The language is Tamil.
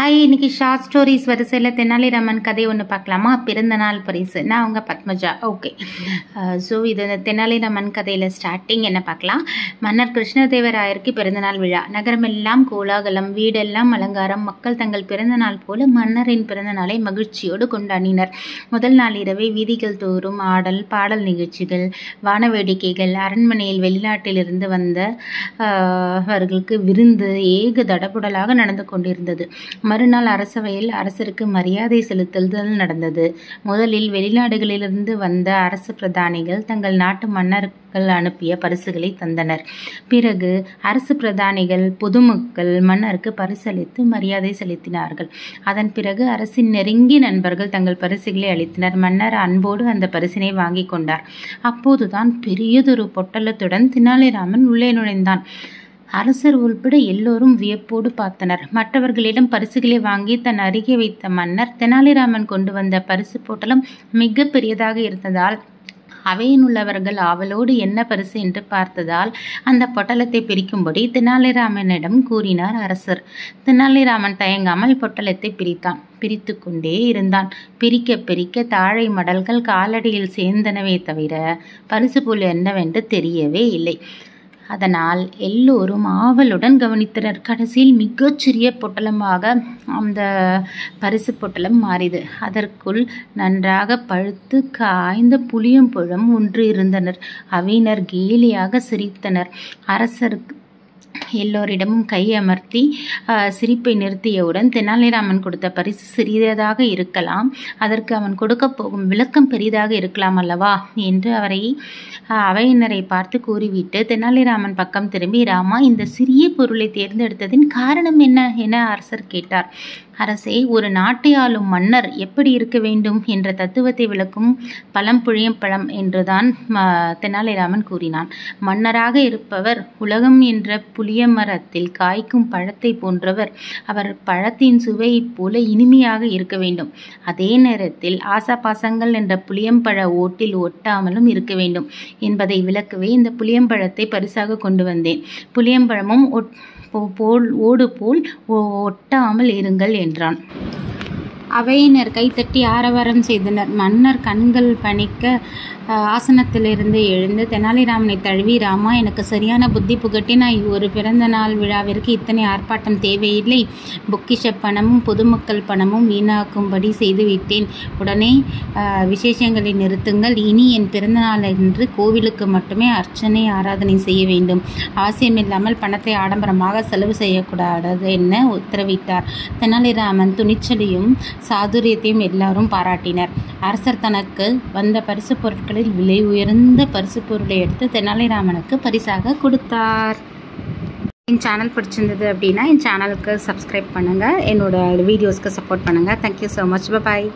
ஹாய், இன்னைக்கு ஷார்ட் ஸ்டோரிஸ் வரிசையில் தெனாலிராமன் கதை ஒன்று பார்க்கலாமா? பிறந்தநாள் பரிசு. நான் அவங்க பத்மஜா. ஓகே, ஸோ இது தெனாலிராமன் கதையில் ஸ்டார்டிங் என்ன பார்க்கலாம். மன்னர் கிருஷ்ணதேவராயருக்கு பிறந்தநாள் விழா. நகரமெல்லாம் கோலாகலம், வீடெல்லாம் அலங்காரம். மக்கள் தங்கள் பிறந்தநாள் போல மன்னரின் பிறந்தநாளை மகிழ்ச்சியோடு கொண்டாடினர். முதல் நாள் இரவே வீதிகள் தோறும் ஆடல் பாடல் நிகழ்ச்சிகள், வான வேடிக்கைகள், அரண்மனையில் வெளிநாட்டிலிருந்து வந்த அவர்களுக்கு விருந்து ஏக தடபுடலாக நடந்து கொண்டிருந்தது. மறுநாள் அரசவையில் அரசருக்கு மரியாதை செலுத்துதல் நடந்தது. முதலில் வெளிநாடுகளிலிருந்து வந்த அரசு பிரதானிகள் தங்கள் நாட்டு மன்னர்கள் அனுப்பிய பரிசுகளை தந்தனர். பிறகு அரசு பிரதானிகள் பொதுமக்கள் மன்னருக்கு பரிசளித்து மரியாதை செலுத்தினார்கள். அதன் பிறகு அரசின் நெருங்கிய நண்பர்கள் தங்கள் பரிசுகளை அளித்தனர். மன்னர் அன்போடு அந்த பரிசினை வாங்கி கொண்டார். அப்போதுதான் பெரியதொரு பொட்டலத்துடன் தெனாலிராமன் உள்ளே நுழைந்தான். அரசர் உள்பட எல்லோரும் வியப்போடு பார்த்தனர். மற்றவர்களிடம் பரிசுகளை வாங்கி தன் அருகே வைத்த மன்னர் தெனாலிராமன் கொண்டு வந்த பரிசு பொட்டலம் மிக பெரியதாக இருந்ததால் அவையில் உள்ளவர்கள் ஆவலோடு என்ன பரிசு என்று பார்த்ததால் அந்த பொட்டலத்தை பிரிக்கும்படி தெனாலிராமனிடம் கூறினார் அரசர். தெனாலிராமன் தயங்காமல் பொட்டலத்தை பிரித்து கொண்டே இருந்தான். பிரிக்க பிரிக்க தாழை மடல்கள் காலடியில் சேர்ந்தனவே தவிர பரிசு பொருள் என்னவென்று தெரியவே இல்லை. அதனால் எல்லோரும் ஆவலுடன் கவனித்தனர். கடைசியில் மிகச்சிறிய பொட்டலமாக அந்த பரிசு பொட்டலம் மாறியது. அதற்குள் நன்றாக பழுத்து காய்ந்த புளியம்பழம் ஒன்று இருந்தனர். அவையினர் கேலியாக சிரித்தனர். அரசருக்கு எல்லோரிடமும் கை அமர்த்தி சிரிப்பை நிறுத்தியவுடன் தெனாலிராமன் கொடுத்த பரிசு சிறியதாக இருக்கலாம், அதற்கு அவன் கொடுக்க போகும் விளக்கம் பெரிதாக இருக்கலாம் அல்லவா என்று அவையினரை பார்த்து கூறிவிட்டு தெனாலிராமன் பக்கம் திரும்பி, ராமா, இந்த சிறிய பொருளை தேர்ந்தெடுத்ததின் காரணம் என்ன என அரசர் கேட்டார். அரசே, ஒரு நாட்டை ஆளும் மன்னர் எப்படி இருக்க வேண்டும் என்ற தத்துவத்தை விளக்கும் புளியம்பழம் என்றுதான் தெனாலிராமன் கூறினான். மன்னராக இருப்பவர் உலகம் என்ற புளிய மரத்தில் காய்க்கும் பழத்தை போன்றவர். அவர் பழத்தின் சுவையைப் போல இனிமையாக இருக்க வேண்டும். அதே நேரத்தில் ஆசாபாசங்கள் என்ற புளியம்பழ ஓட்டில் ஒட்டாமலும் இருக்க வேண்டும் என்பதை விளக்கவே இந்த புளியம்பழத்தை பரிசாக கொண்டு வந்தேன். புளியம்பழமும் ஓடு போல் ஒட்டாமல் இருங்கள் என்றான். அவையினர் கைத்தட்டி ஆரவாரம் செய்தனர். மன்னர் கண்கள் பணிக்க ஆசனத்திலிருந்து எழுந்து தெனாலிராமனை தழுவி, ராமா, எனக்கு சரியான புத்தி புகட்டி நான் ஒரு பிறந்த நாள் விழாவிற்கு இத்தனை ஆர்ப்பாட்டம் தேவையில்லை. பொக்கிஷ பணமும் பொதுமக்கள் பணமும் வீணாக்கும்படி செய்துவிட்டேன். உடனே விசேஷங்களை நிறுத்துங்கள். இனி என் பிறந்த நாள் என்று கோவிலுக்கு மட்டுமே அர்ச்சனை ஆராதனை செய்ய வேண்டும். அவசியமில்லாமல் பணத்தை ஆடம்பரமாக செலவு செய்யக்கூடாது என உத்தரவிட்டார். தெனாலிராமன் துணிச்சலையும் சாதுரியத்தையும் எல்லாரும் பாராட்டினர். அரசர் தனக்கு வந்த பரிசு பொருட்களில் விலை உயர்ந்த பரிசு பொருளை எடுத்து தெனாலிராமனுக்கு பரிசாக கொடுத்தார். என் சேனல் பிடிச்சிருந்தது அப்படின்னா என் சேனலுக்கு சப்ஸ்கிரைப் பண்ணுங்கள், என்னோட வீடியோஸ்க்கு சப்போர்ட் பண்ணுங்கள். Thank you so much. பாய்.